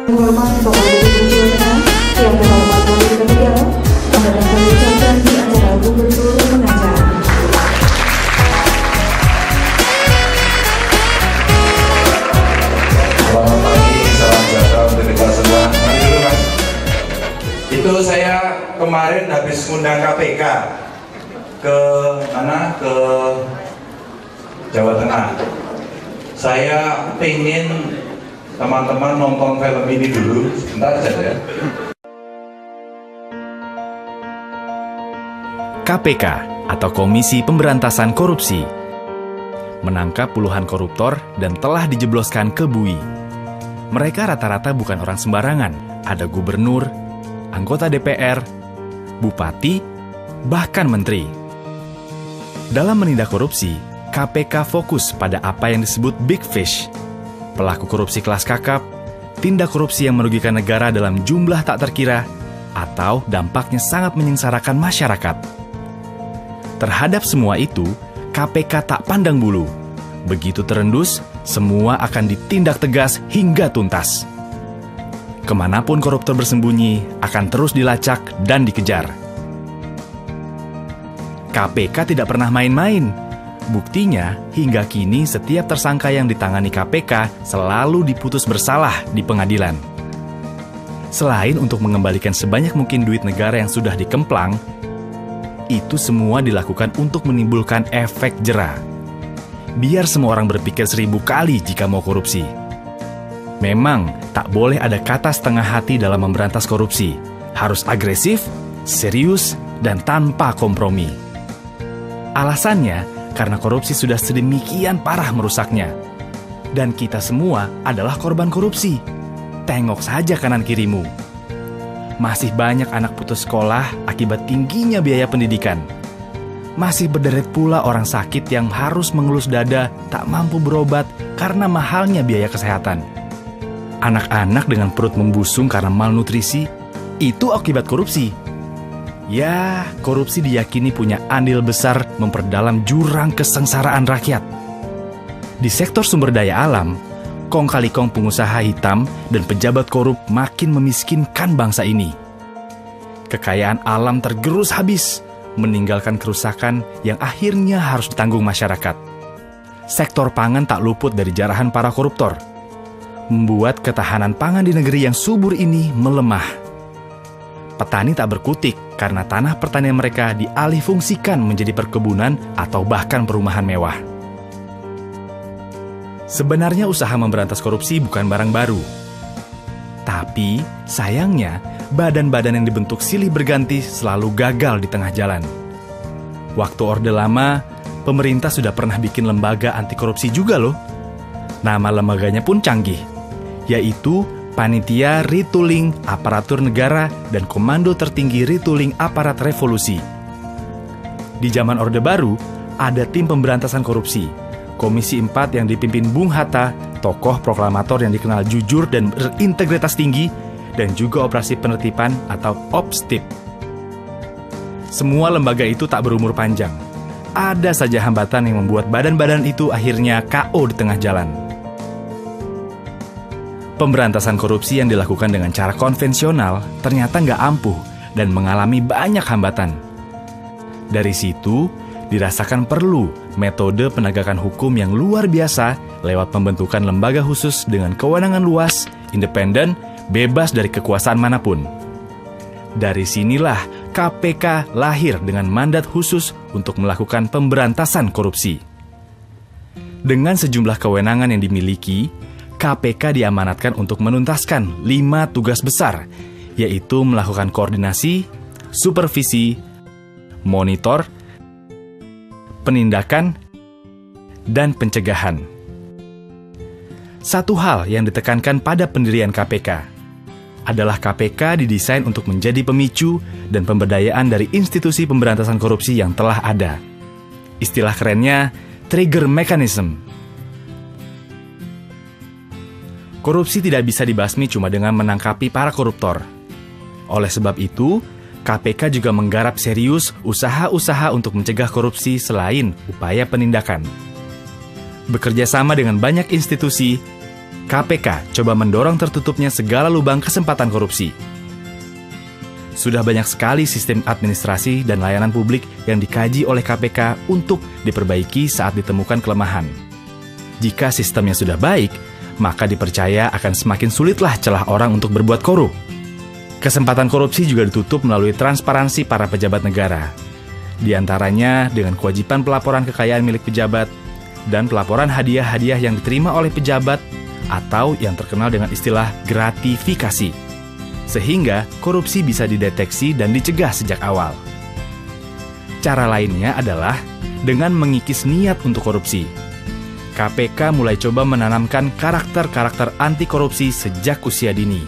Hormat Bapak Gubernur Jawa Tengah, yang terhormat Wali Kota Tegal, akan kami ucapkan di acara Gubernur Mengajar. Selamat pagi, salam sejahtera untuk kita semua. Mari dulu Mas. Itu saya kemarin habis undang KPK ke mana? Ke Jawa Tengah. Saya pengen teman-teman nonton film ini dulu, sebentar aja ya. KPK atau Komisi Pemberantasan Korupsi menangkap puluhan koruptor dan telah dijebloskan ke bui. Mereka rata-rata bukan orang sembarangan, ada gubernur, anggota DPR, bupati, bahkan menteri. Dalam menindak korupsi, KPK fokus pada apa yang disebut big fish, pelaku korupsi kelas kakap, tindak korupsi yang merugikan negara dalam jumlah tak terkira, atau dampaknya sangat menyengsarakan masyarakat. Terhadap semua itu, KPK tak pandang bulu. Begitu terendus, semua akan ditindak tegas hingga tuntas. Kemanapun koruptor bersembunyi, akan terus dilacak dan dikejar. KPK tidak pernah main-main. Buktinya, hingga kini setiap tersangka yang ditangani KPK selalu diputus bersalah di pengadilan. Selain untuk mengembalikan sebanyak mungkin duit negara yang sudah dikemplang, itu semua dilakukan untuk menimbulkan efek jera. Biar semua orang berpikir 1000 kali jika mau korupsi. Memang, tak boleh ada kata setengah hati dalam memberantas korupsi. Harus agresif, serius, dan tanpa kompromi. Alasannya, karena korupsi sudah sedemikian parah merusaknya. Dan kita semua adalah korban korupsi. Tengok saja kanan kirimu. Masih banyak anak putus sekolah akibat tingginya biaya pendidikan. Masih berderet pula orang sakit yang harus mengelus dada tak mampu berobat karena mahalnya biaya kesehatan. Anak-anak dengan perut membusung karena malnutrisi, itu akibat korupsi. Ya, korupsi diyakini punya andil besar memperdalam jurang kesengsaraan rakyat. Di sektor sumber daya alam, kong kali kong pengusaha hitam dan pejabat korup makin memiskinkan bangsa ini. Kekayaan alam tergerus habis, meninggalkan kerusakan yang akhirnya harus ditanggung masyarakat. Sektor pangan tak luput dari jarahan para koruptor, membuat ketahanan pangan di negeri yang subur ini melemah. Petani tak berkutik karena tanah pertanian mereka dialihfungsikan menjadi perkebunan atau bahkan perumahan mewah. Sebenarnya usaha memberantas korupsi bukan barang baru. Tapi, sayangnya, badan-badan yang dibentuk silih berganti selalu gagal di tengah jalan. Waktu Orde Lama, pemerintah sudah pernah bikin lembaga anti korupsi juga loh. Nama lembaganya pun canggih, yaitu Panitia Retooling Aparatur Negara dan Komando Tertinggi Retooling Aparat Revolusi. Di zaman Orde Baru, ada tim pemberantasan korupsi, Komisi 4 yang dipimpin Bung Hatta, tokoh proklamator yang dikenal jujur dan berintegritas tinggi, dan juga operasi penertiban atau OPSTIP. Semua lembaga itu tak berumur panjang. Ada saja hambatan yang membuat badan-badan itu akhirnya KO di tengah jalan. Pemberantasan korupsi yang dilakukan dengan cara konvensional ternyata nggak ampuh dan mengalami banyak hambatan. Dari situ, dirasakan perlu metode penegakan hukum yang luar biasa lewat pembentukan lembaga khusus dengan kewenangan luas, independen, bebas dari kekuasaan manapun. Dari sinilah KPK lahir dengan mandat khusus untuk melakukan pemberantasan korupsi. Dengan sejumlah kewenangan yang dimiliki, KPK diamanatkan untuk menuntaskan 5 tugas besar, yaitu melakukan koordinasi, supervisi, monitor, penindakan, dan pencegahan. Satu hal yang ditekankan pada pendirian KPK adalah KPK didesain untuk menjadi pemicu dan pemberdayaan dari institusi pemberantasan korupsi yang telah ada. Istilah kerennya, trigger mechanism. Korupsi tidak bisa dibasmi cuma dengan menangkapi para koruptor. Oleh sebab itu, KPK juga menggarap serius usaha-usaha untuk mencegah korupsi selain upaya penindakan. Bekerja sama dengan banyak institusi, KPK coba mendorong tertutupnya segala lubang kesempatan korupsi. Sudah banyak sekali sistem administrasi dan layanan publik yang dikaji oleh KPK untuk diperbaiki saat ditemukan kelemahan. Jika sistemnya sudah baik, maka dipercaya akan semakin sulitlah celah orang untuk berbuat korup. Kesempatan korupsi juga ditutup melalui transparansi para pejabat negara. Di antaranya dengan kewajiban pelaporan kekayaan milik pejabat dan pelaporan hadiah-hadiah yang diterima oleh pejabat atau yang terkenal dengan istilah gratifikasi. Sehingga korupsi bisa dideteksi dan dicegah sejak awal. Cara lainnya adalah dengan mengikis niat untuk korupsi. KPK mulai coba menanamkan karakter-karakter anti korupsi sejak usia dini.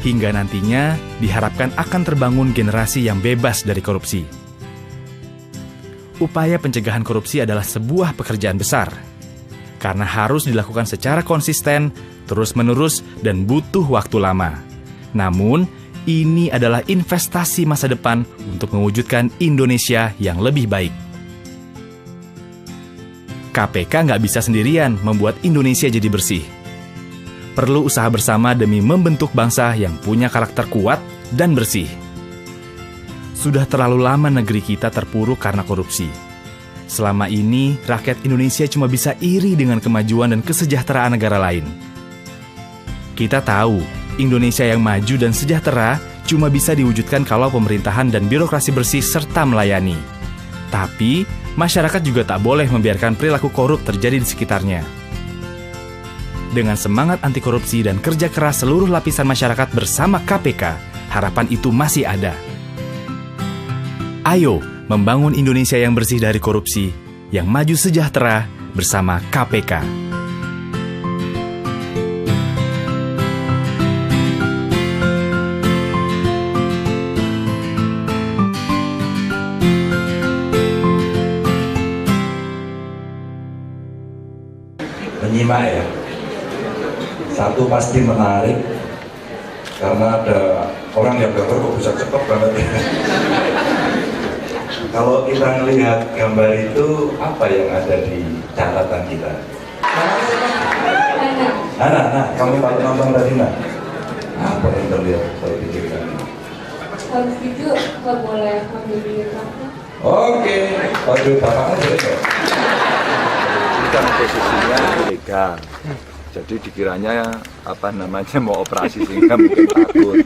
Hingga nantinya diharapkan akan terbangun generasi yang bebas dari korupsi. Upaya pencegahan korupsi adalah sebuah pekerjaan besar, karena harus dilakukan secara konsisten, terus-menerus, dan butuh waktu lama. Namun, ini adalah investasi masa depan untuk mewujudkan Indonesia yang lebih baik. KPK nggak bisa sendirian membuat Indonesia jadi bersih. Perlu usaha bersama demi membentuk bangsa yang punya karakter kuat dan bersih. Sudah terlalu lama negeri kita terpuruk karena korupsi. Selama ini, rakyat Indonesia cuma bisa iri dengan kemajuan dan kesejahteraan negara lain. Kita tahu, Indonesia yang maju dan sejahtera cuma bisa diwujudkan kalau pemerintahan dan birokrasi bersih serta melayani. Tapi, masyarakat juga tak boleh membiarkan perilaku korup terjadi di sekitarnya. Dengan semangat anti korupsi dan kerja keras seluruh lapisan masyarakat bersama KPK, harapan itu masih ada. Ayo, membangun Indonesia yang bersih dari korupsi, yang maju sejahtera bersama KPK. Menyimak ya. Satu pasti menarik, karena ada orang yang gambar kok bisa cepat banget ya. Kalau kita melihat gambar itu, apa yang ada di catatan kita? Nah, kamu kalau nonton tadi nah, apa yang terlihat kalau dikirakan? Habis itu nggak boleh ambil duit aku. Oke, waduh bapaknya boleh. Kan posisinya ilegal, jadi dikiranya mau operasi sehingga mungkin takut.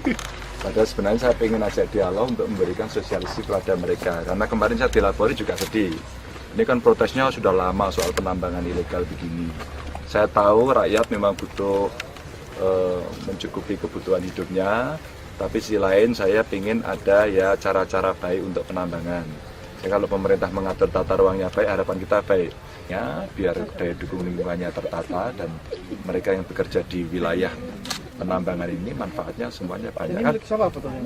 Padahal sebenarnya saya ingin ajak dialog untuk memberikan sosialisasi kepada mereka. Karena kemarin saya dilapori juga sedih. Ini kan protesnya sudah lama soal penambangan ilegal begini. Saya tahu rakyat memang butuh mencukupi kebutuhan hidupnya, tapi sisi lain saya ingin ada ya cara-cara baik untuk penambangan. Ya, kalau pemerintah mengatur tata ruangnya baik, harapan kita baik. Ya, biar daya dukung lingkungannya tertata dan mereka yang bekerja di wilayah penambangan ini manfaatnya semuanya banyak kan?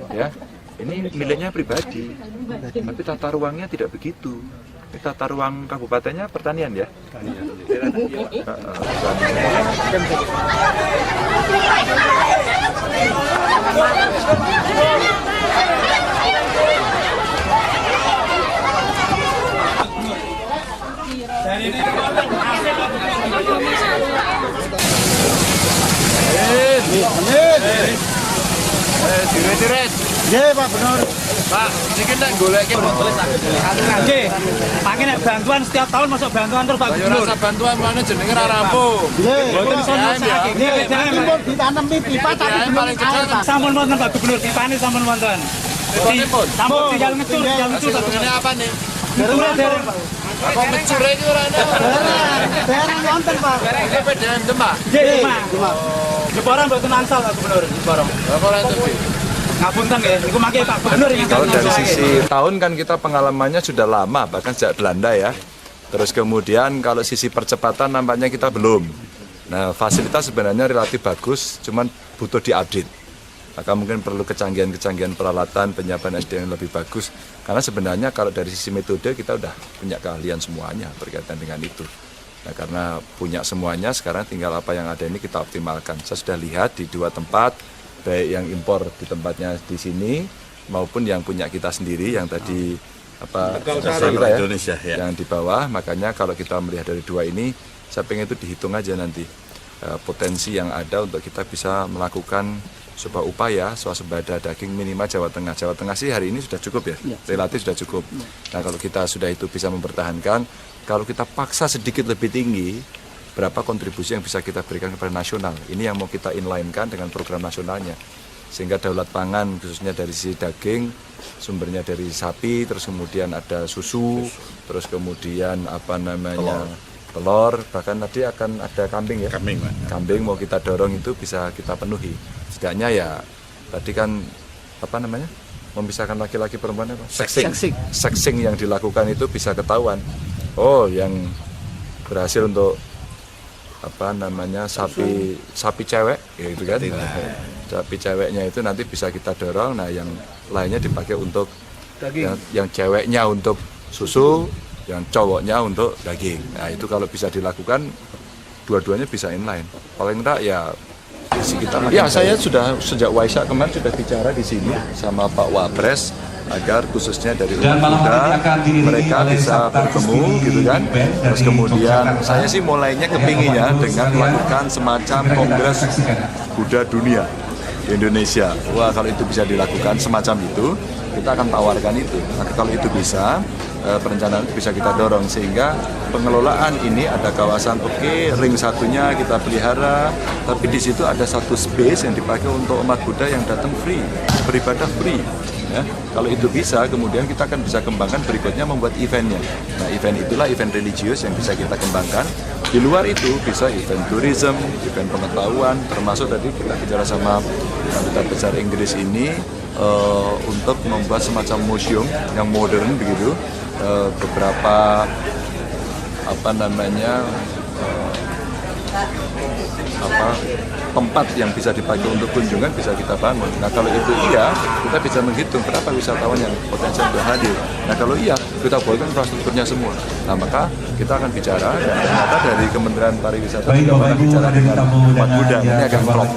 Ya, ini miliknya pribadi, tapi tata ruangnya tidak begitu. Ini tata ruang kabupatennya pertanian ya. Diret-diret. Nggih, Pak, bener. Pak, niki nek goleke tulis Nggih. Pakai nek bantuan setiap tahun masuk bantuan terus Pak Yo Gubernur. rasa bantuan mana jenenge ra rampung. Nggih. Mboten Mboten sakit. Nggih, jangan ditanam pipa tapi Yang belum paling kecil air, Pak. Sampun wonten Pak Gubernur, pipane sampun wonten. Pipane Sampun tinggal ngecur Pak. Ini apa nih? Dereng Pak. Apa mencure iki ora ana? Dereng wonten Pak. Iki PDM Demak. Nggih, Pak. Jeboran mboten angsal Pak Gubernur, jeboran. Apa ora itu? Ngapunten nggih, niku mangke Pak Gubernur iki. Kalau dari sisi tahun kan kita pengalamannya sudah lama, bahkan sejak Belanda ya. Terus kemudian kalau sisi percepatan nampaknya kita belum. Nah, fasilitas sebenarnya relatif bagus, cuman butuh diupdate. Maka mungkin perlu kecanggihan-kecanggihan peralatan, penyiapan SDM yang lebih bagus. Karena sebenarnya kalau dari sisi metode kita udah punya keahlian semuanya berkaitan dengan itu. Nah, karena punya semuanya, sekarang tinggal apa yang ada ini kita optimalkan. Saya sudah lihat di dua tempat, baik yang impor di tempatnya di sini maupun yang punya kita sendiri yang tadi kita ya, Indonesia, ya, yang di bawah. Makanya kalau kita melihat dari dua ini, saya pengen itu dihitung aja nanti potensi yang ada untuk kita bisa melakukan sebuah upaya swasembada daging minimal Jawa Tengah. Jawa Tengah sih hari ini sudah cukup ya, relatif sudah cukup. Nah kalau kita sudah itu bisa mempertahankan, kalau kita paksa sedikit lebih tinggi, berapa kontribusi yang bisa kita berikan kepada nasional. Ini yang mau kita inline-kan dengan program nasionalnya. Sehingga daulat pangan khususnya dari sisi daging, sumbernya dari sapi, terus kemudian ada susu, terus kemudian telur, bahkan tadi akan ada kambing ya. Kambing mau kita dorong itu bisa kita penuhi. Setidaknya ya tadi kan memisahkan laki-laki perempuan apa? Sexing yang dilakukan itu bisa ketahuan. Oh, yang berhasil untuk sapi cewek gitu kan. Sapi ceweknya itu nanti bisa kita dorong, nah yang lainnya dipakai untuk yang ceweknya untuk susu, yang cowoknya untuk daging. Nah itu kalau bisa dilakukan, dua-duanya bisa inline. Paling enggak ya kita. Ya saya sudah sejak Waisak kemarin sudah bicara di sini sama Pak Wapres agar khususnya dari umat Buddha mereka bisa bertemu gitu kan. Terus kemudian saya sih mulainya kepinginnya dengan melakukan semacam kongres Buddha dunia di Indonesia. Wah kalau itu bisa dilakukan semacam itu, kita akan tawarkan itu. Nah, kalau itu bisa, perencanaan itu bisa kita dorong sehingga pengelolaan ini ada kawasan ring satunya kita pelihara, tapi di situ ada satu space yang dipakai untuk umat Buddha yang datang free, beribadah free. Ya, kalau itu bisa, kemudian kita akan bisa kembangkan berikutnya membuat eventnya. Nah, event itulah event religius yang bisa kita kembangkan. Di luar itu bisa event tourism, event pengetahuan, termasuk tadi kita bicara sama Duta Besar Inggris ini untuk membuat semacam museum yang modern begitu, beberapa tempat yang bisa dipakai untuk kunjungan bisa kita bangun. Nah kalau itu iya, kita bisa menghitung berapa wisatawan yang potensial untuk hadir. Nah kalau iya, kita buatkan infrastrukturnya semua. Nah maka kita akan bicara, dan ternyata dari Kementerian Pariwisata juga akan bicara dengan umat Buddha, ini akan klop.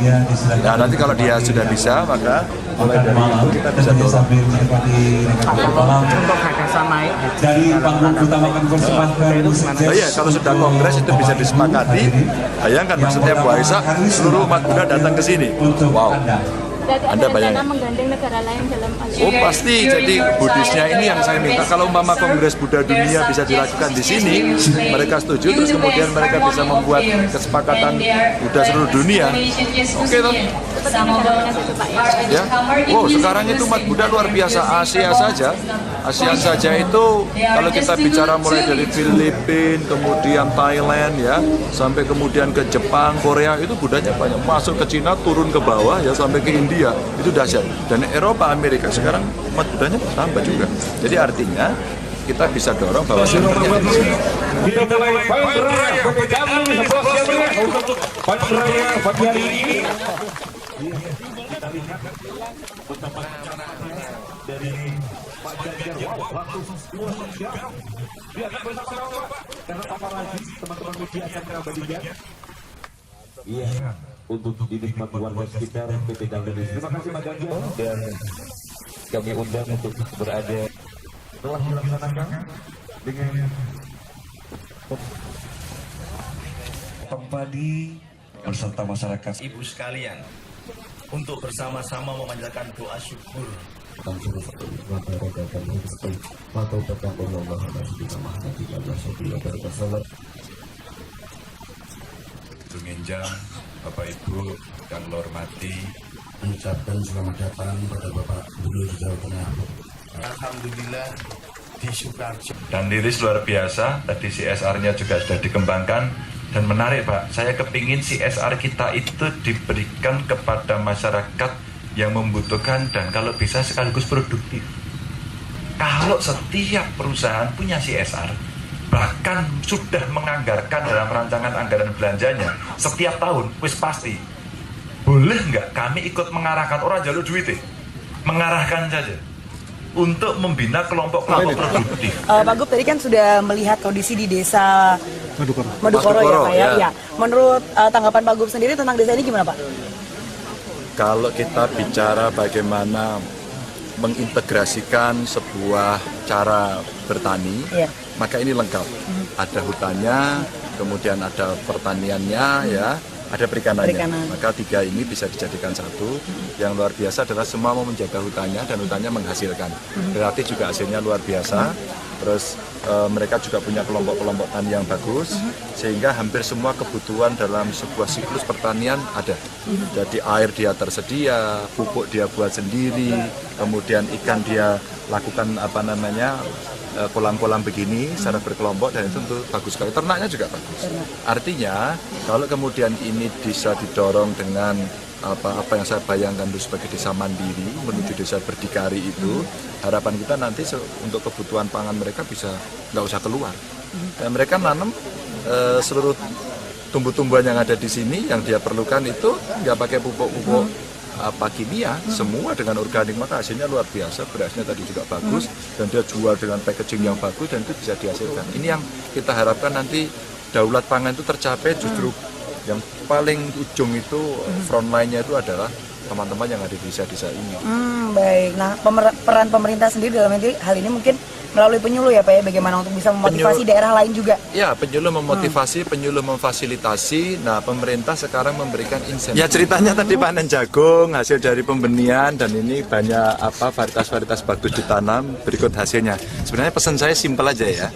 Nah nanti kalau dia sudah bisa, maka mulai dari itu kita bisa dorong. Untuk gagasan naik dari panggung utama konservasi. Oh iya, kalau sudah kongres itu bisa disepakati. Bayangkan setiap Waisak seluruh umat Buddha datang ke sini. Wow. Anda bayangkan. Menggandeng negara lain dalam Oh pasti, jadi Buddhisnya ini yang saya minta kalau umpama Kongres Buddha Dunia bisa dilakukan di sini, mereka setuju, terus kemudian mereka bisa membuat kesepakatan Buddha seluruh dunia. Oke toh? Ya. Wow, sekarang itu umat Buddha luar biasa. Asia saja itu kalau kita bicara mulai dari Filipina, kemudian Thailand ya, sampai kemudian ke Jepang, Korea itu Buddhanya banyak. Masuk ke Cina, turun ke bawah ya sampai ke India. Itu dahsyat. Dan Eropa, Amerika sekarang umat Buddhanya bertambah juga. Jadi artinya kita bisa dorong bahwa sumbernya di sini. Kita mulai Pancraya pakai jamu di sebelah siapanya untuk Pancraya pagi hari ini. Kita lihat betapa dari Pak Ganjar, langsung semua siap. Dia akan bersama-sama karena apa lagi teman-teman media akan mengabadikan. Iya, untuk dinikmati warga sekitar PT Daldenis. Terima kasih Pak Ganjar dan kami undang untuk berada telah dilaksanakan dengan pembadi beserta masyarakat. Ibu sekalian, untuk bersama-sama memanjatkan doa syukur. Tunginjang, Bapak Ibu yang hormati, Mengucapkan selamat datang pada Bapak Gubernur Jawa Tengah. Alhamdulillah di Sukarjo. Dan Liris luar biasa, tadi CSR-nya juga sudah dikembangkan. Dan menarik Pak, saya kepingin CSR kita itu diberikan kepada masyarakat yang membutuhkan dan kalau bisa sekaligus produktif. Kalau setiap perusahaan punya CSR, bahkan sudah menganggarkan dalam rancangan anggaran belanjanya setiap tahun, wis pasti. Boleh nggak kami ikut mengarahkan orang jalur duit, mengarahkan saja untuk membina kelompok-kelompok produktif. Pak Gub tadi kan sudah melihat kondisi di desa Madukoro ya Pak ya. Ya. Menurut tanggapan Pak Gub sendiri tentang desa ini gimana Pak? Kalau kita bicara bagaimana mengintegrasikan sebuah cara bertani, maka ini lengkap. Ada hutannya, kemudian ada pertaniannya ya, ada perikanannya. Perikanan. Maka 3 ini bisa dijadikan satu. Yang luar biasa adalah semua mau menjaga hutannya dan hutannya menghasilkan. Berarti juga hasilnya luar biasa. Terus mereka juga punya kelompok-kelompok tani yang bagus, sehingga hampir semua kebutuhan dalam sebuah siklus pertanian ada. Jadi air dia tersedia, pupuk dia buat sendiri, kemudian ikan dia lakukan kolam-kolam begini secara berkelompok, dan itu tentu bagus sekali. Ternaknya juga bagus. Artinya kalau kemudian ini bisa didorong dengan apa yang saya bayangkan itu sebagai desa mandiri menuju desa berdikari itu, harapan kita nanti untuk kebutuhan pangan mereka bisa nggak usah keluar. Dan mereka nanam seluruh tumbuh-tumbuhan yang ada di sini yang dia perlukan itu nggak pakai pupuk-pupuk kimia, semua dengan organik, maka hasilnya luar biasa. Berasnya tadi juga bagus dan dia jual dengan packaging yang bagus dan itu bisa dihasilkan. Ini yang kita harapkan nanti daulat pangan itu tercapai. Justru yang paling ujung itu frontline-nya itu adalah teman-teman yang ada di desa-desa ini. Baik. Nah, peran pemerintah sendiri dalam hal ini mungkin melalui penyuluh ya Pak ya, bagaimana untuk bisa memotivasi daerah lain juga? Ya, penyuluh memotivasi, penyuluh memfasilitasi. Nah, pemerintah sekarang memberikan insentif. Ya, ceritanya tadi panen jagung, hasil dari pembenihan, dan ini banyak varietas-varietas bagus ditanam, berikut hasilnya. Sebenarnya pesan saya simpel aja ya.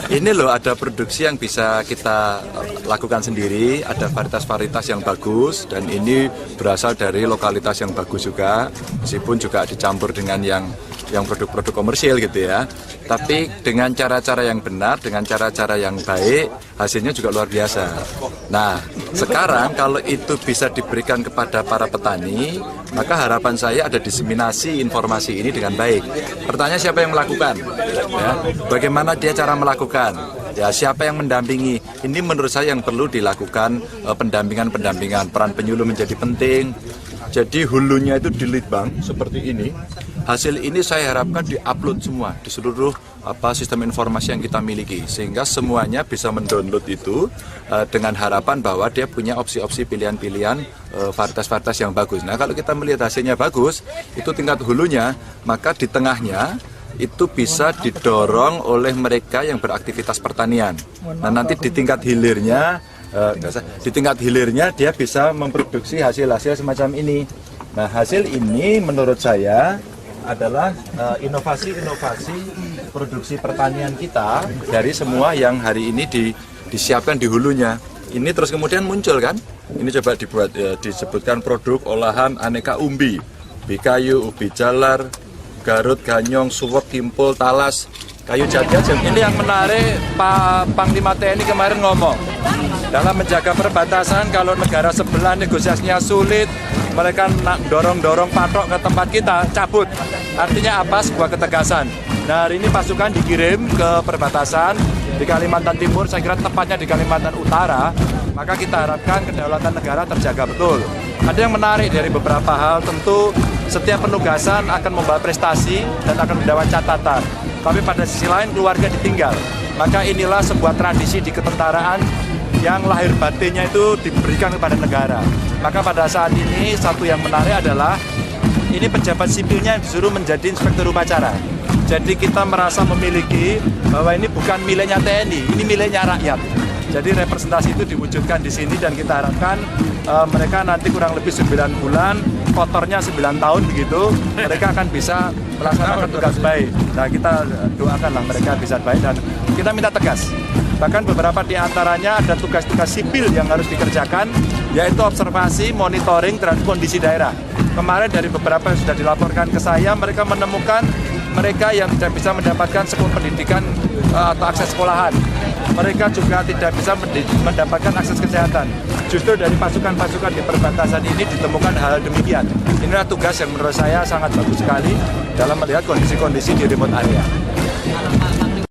Ini loh ada produksi yang bisa kita lakukan sendiri, ada varietas-varietas yang bagus, dan ini berasal dari lokalitas yang bagus juga, meskipun juga dicampur dengan yang produk-produk komersil gitu ya. Tapi dengan cara-cara yang benar, dengan cara-cara yang baik, hasilnya juga luar biasa. Nah, sekarang kalau itu bisa diberikan kepada para petani, maka harapan saya ada diseminasi informasi ini dengan baik. Pertanyaan siapa yang melakukan? Ya, bagaimana dia cara melakukan? Ya, siapa yang mendampingi? Ini menurut saya yang perlu dilakukan pendampingan. Peran penyuluh menjadi penting. Jadi hulunya itu di Litbang seperti ini. Hasil ini saya harapkan di-upload semua di seluruh sistem informasi yang kita miliki, sehingga semuanya bisa mendownload itu dengan harapan bahwa dia punya opsi-opsi pilihan-pilihan varietas-varietas yang bagus. Nah, kalau kita melihat hasilnya bagus, itu tingkat hulunya, maka di tengahnya itu bisa didorong oleh mereka yang beraktivitas pertanian. Nah, nanti di tingkat hilirnya dia bisa memproduksi hasil-hasil semacam ini. Nah, hasil ini menurut saya adalah inovasi-inovasi produksi pertanian kita dari semua yang hari ini disiapkan di hulunya. Ini terus kemudian muncul kan? Ini coba disebutkan produk olahan aneka umbi, ubi kayu, ubi jalar, Garut, Ganyong, Suwek, Kimpul, Talas, kayu jati. Ini yang menarik, Pak Panglima TNI kemarin ngomong, dalam menjaga perbatasan kalau negara sebelah negosiasinya sulit, mereka dorong-dorong patok ke tempat kita, cabut. Artinya apa? Sebuah ketegasan. Nah, hari ini pasukan dikirim ke perbatasan di Kalimantan Timur, saya kira tepatnya di Kalimantan Utara, maka kita harapkan kedaulatan negara terjaga betul. Ada yang menarik dari beberapa hal, tentu setiap penugasan akan membawa prestasi dan akan mendapat catatan. Tapi pada sisi lain keluarga ditinggal. Maka inilah sebuah tradisi di ketentaraan yang lahir batinnya itu diberikan kepada negara. Maka pada saat ini satu yang menarik adalah ini pejabat sipilnya disuruh menjadi inspektur upacara. Jadi kita merasa memiliki bahwa ini bukan miliknya TNI, ini miliknya rakyat. Jadi representasi itu diwujudkan di sini dan kita harapkan mereka nanti kurang lebih 9 bulan, kotornya 9 tahun begitu, mereka akan bisa melaksanakan tugas baik. Nah, kita doakanlah mereka bisa baik dan kita minta tegas. Bahkan beberapa di antaranya ada tugas-tugas sipil yang harus dikerjakan, yaitu observasi, monitoring terhadap kondisi daerah. Kemarin dari beberapa yang sudah dilaporkan ke saya, mereka menemukan mereka yang tidak bisa mendapatkan sekolah pendidikan atau akses sekolahan. Mereka juga tidak bisa mendapatkan akses kesehatan. Justru dari pasukan-pasukan di perbatasan ini ditemukan hal demikian. Inilah tugas yang menurut saya sangat bagus sekali dalam melihat kondisi-kondisi di remote area.